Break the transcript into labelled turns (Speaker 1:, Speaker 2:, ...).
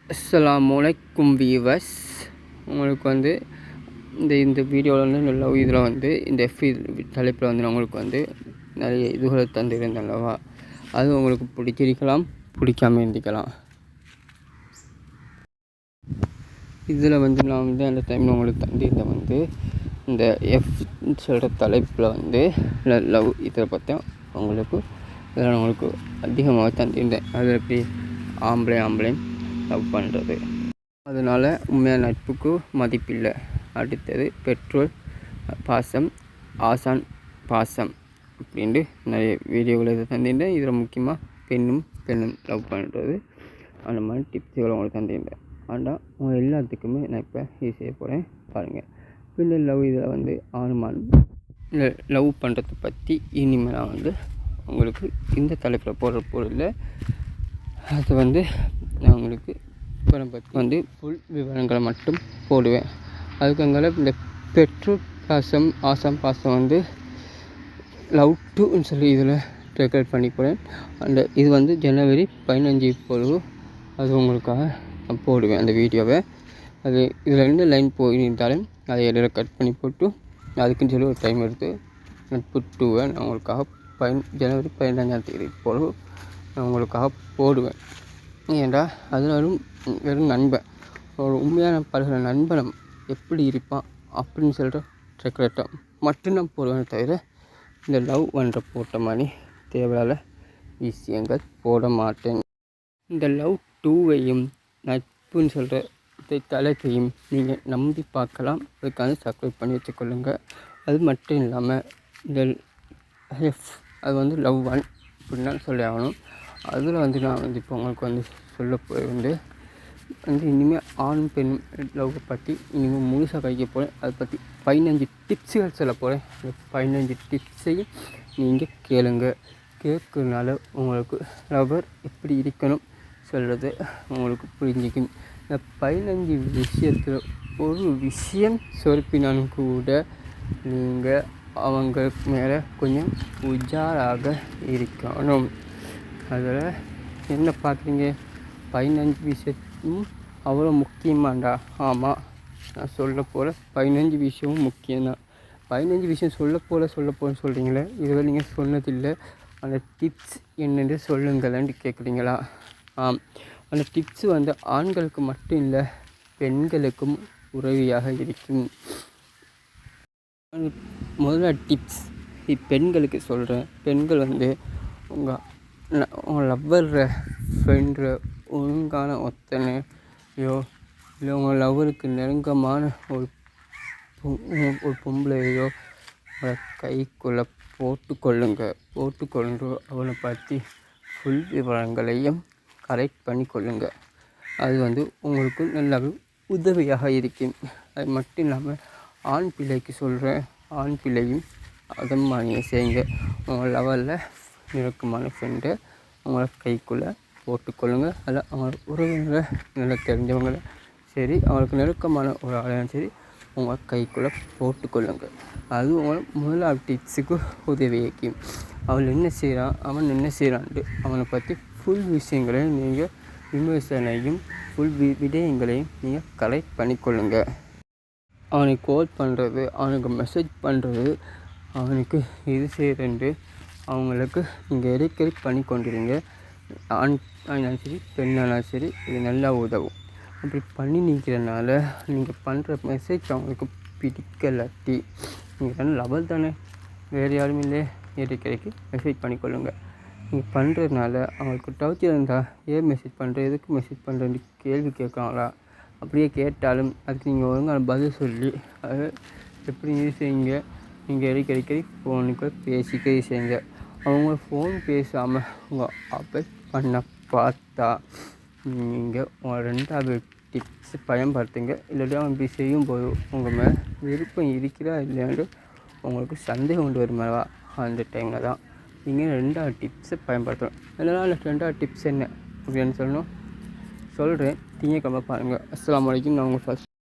Speaker 1: அஸ்ஸலாமுஅலைக்கும் viewers. உங்களுக்கு வந்து இந்த வீடியோவில் வந்து நல்ல இதில் வந்து இந்த தலைப்பில் வந்து நான் உங்களுக்கு வந்து நிறைய இதுகளை தந்திருந்தேன் அல்லவா, அது உங்களுக்கு பிடிச்சிருக்கலாம், பிடிக்காமல் இருந்திக்கலாம். இதில் வந்து நான் வந்து அந்த டைமில் உங்களுக்கு தந்திருந்தேன் வந்து இந்த சொல்கிற தலைப்பில் வந்து லவ் இதை பற்றி உங்களுக்கு இதில் உங்களுக்கு அதிகமாக தந்திருந்தேன். அது எப்படி ஆம்பளை லவ் பண்ணுறது, அதனால் உண்மையான நட்புக்கு மதிப்பில்லை. அடுத்தது பெற்றோர் பாசம், ஆசான் பாசம் அப்படின்ட்டு நிறைய வீடியோவில் இதை தந்திருந்தேன். இதில் முக்கியமாக பெண்ணும் லவ் பண்ணுறது அந்த மாதிரி டிப்ஸுகளை உங்களுக்கு தந்திருந்தேன். ஆனால் உங்கள் எல்லாத்துக்குமே நான் இப்போ இது செய்ய போகிறேன் பாருங்கள். இந்த லவ் இதில் வந்து ஆணுமானும் லவ் பண்ணுறதை பற்றி இனிமேல் நான் வந்து உங்களுக்கு இந்த தலைப்பில் போடுற பொருளில் அது வந்து நான் உங்களுக்கு விவரம் பற்றி வந்து ஃபுல் விவரங்களை மட்டும் போடுவேன். அதுக்காக இந்த பெற்றோர் பாசம், ஆசான் பாசம் வந்து லவ் டுன்னு சொல்லி இதில் ரெக்கார்ட் பண்ணி போகிறேன். அந்த இது வந்து ஜனவரி 15 இப்பொழுது அது உங்களுக்காக நான் போடுவேன் அந்த வீடியோவை. அது இதில் 2 லைன் போயிருந்தாலும் அதை இடையில கட் பண்ணி போட்டு அதுக்குன்னு சொல்லி ஒரு டைம் எடுத்து நட்பு 2வை நான் உங்களுக்காக ஜனவரி 15ஆம் தேதி இப்பொழுது நான் உங்களுக்காக போடுவேன். ஏன்டா அதனாலும் வெறும் நண்பன், ஒரு உண்மையான பழகிற நண்பனம் எப்படி இருப்பான் அப்படின்னு சொல்கிற ரெக்கார்டாக மட்டும்தான் போடுவேன், தவிர இந்த லவ் பண்ணுற போட்ட மாதிரி தேவையான விஷயங்கள் போட மாட்டேன். இந்த லவ் 2வையும் நட்புன்னு சொல்கிற தலைப்பையும் நீங்கள் நம்பி பார்க்கலாம். அதுக்காக சப்ஸ்கிரைப் பண்ணி வச்சுக்கொள்ளுங்கள். அது மட்டும் இல்லாமல் இந்த அது வந்து லவ் 1 அப்படின்னா சொல்லி ஆகணும். அதில் வந்து நான் வந்து இப்போ உங்களுக்கு வந்து சொல்ல போய் வந்து இனிமேல் ஆணும் பெண்ணும் லவ்வை பற்றி இனிமேல் முழுசாக கழிக்க போகிறேன். அதை பற்றி 15 டிப்ஸுகள் சொல்ல போகிறேன். அந்த 15 டிப்ஸையும் நீங்கள் கேளுங்க. கேட்கறதுனால உங்களுக்கு லவ்வர் எப்படி இருக்கணும் சொல்கிறது உங்களுக்கு புரிஞ்சிக்கும். இந்த 15 விஷயத்தில் ஒரு விஷயம் சொற்பினாலும் கூட நீங்கள் அவங்க மேலே கொஞ்சம் உஜாராக இருக்கணும். அதில் என்ன பார்க்குறீங்க, 15 விஷயமும் அவ்வளோ முக்கியமாண்டா? ஆமாம், நான் சொல்ல போகிற 15 விஷயமும் முக்கியம்தான். 15 விஷயம் சொல்ல போகிறேன்னு சொல்கிறீங்களே, இதுவரை நீங்கள் சொன்னதில்லை. அந்த டிப்ஸ் என்னென்று சொல்லுங்களேன்னு கேட்குறீங்களா? அந்த டிப்ஸ் வந்து ஆண்களுக்கு மட்டும் இல்லை, பெண்களுக்கும் உதவியாக இருக்கும். முதல்ல டிப்ஸ் பெண்களுக்கு சொல்கிறேன். பெண்கள் வந்து உங்கள் லவ்வர் ஃப்ரெண்டு ஒழுங்கான ஒத்தனையோ இல்லை உங்கள் லவ்வருக்கு நெருக்கமான ஒரு பொம்பளையோ கைக்குள்ளே போட்டுக்கொண்டு அவனை பற்றி ஃபுல் விவரங்களையும் கரெக்ட் பண்ணி கொள்ளுங்கள். அது வந்து உங்களுக்கு நல்ல உதவியாக இருக்கும். அது மட்டும் இல்லாமல் ஆண் பிள்ளைக்கு சொல்கிறேன், ஆண் பிள்ளையும் அதை மாதிரி செய்யுங்க. உங்கள் லெவலில் நெருக்கமான ஃப்ரெண்டை அவங்கள கைக்குள்ளே போட்டுக்கொள்ளுங்கள். அதில் அவங்க உறவினரை நல்லா தெரிஞ்சவங்கள சரி, அவங்களுக்கு நெருக்கமான ஒரு ஆளையும் சரி உங்கள் கைக்குள்ளே போட்டுக்கொள்ளுங்கள். அது உங்களை முதலாவது டிப்ஸுக்கு உதவியாக்கும். அவன் என்ன செய்கிறான், அவன் என்ன செய்கிறான்ட்டு அவனை பற்றி ஃபுல் விஷயங்களையும் நீங்கள் விமர்சனையும் ஃபுல் விடயங்களையும் நீங்கள் கலெக்ட் பண்ணிக்கொள்ளுங்கள். அவனுக்கு கால் பண்ணுறது, அவனுக்கு மெசேஜ் பண்ணுறது, அவனுக்கு இது செய்கிறேன்ட்டு அவங்களுக்கு நீங்கள் இடைக்கறி பண்ணி கொண்டிருங்க. ஆனாலும் சரி பெண்ணாலும் சரி இது நல்லா உதவும். அப்படி பண்ணி நிற்கிறனால நீங்கள் பண்ணுற மெசேஜ் அவங்களுக்கு பிடிக்கலாட்டி நீங்கள் லவல் தானே, வேறு யாரும் இல்லை, இடைக்கறிக்கு மெசேஜ் பண்ணிக்கொள்ளுங்கள். நீங்கள் பண்ணுறதுனால அவங்களுக்கு டவுட் இருந்தால் ஏன் மெசேஜ் பண்ணுற, எதுக்கு மெசேஜ் பண்ணுறேன்னு கேள்வி கேட்குறாங்களா? அப்படியே கேட்டாலும் அதுக்கு நீங்கள் ஒழுங்கான பதில் சொல்லி அதை எப்படி இது செய்யுங்க. நீங்கள் இடைக்கறி ஃபோனுக்கு பேசிக்க செய்யுங்க. அவங்க ஃபோன் பேசாமல் உங்கள் அவாய்ட் பண்ண பார்த்தா நீங்கள் உங்கள் 2வது டிப்ஸ் பயன்படுத்துங்க. இல்லாட்டி அவன் இப்படி செய்யும்போது உங்கள் மேலே விருப்பம் இருக்கிறா இல்லையாண்டு உங்களுக்கு சந்தேகம் கொண்டு வருமாவா? அந்த டைமில் தான் நீங்கள் 2வது டிப்ஸை பயன்படுத்தணும். அதனால் அந்த 2வது டிப்ஸ் என்ன அப்படின்னு சொல்லணும். சொல்கிறேன். திங்கக்கிழமை பாருங்கள். அஸ்ஸலாமு அலைக்கும். நான் உங்கள் ஃபர்ஸ்ட்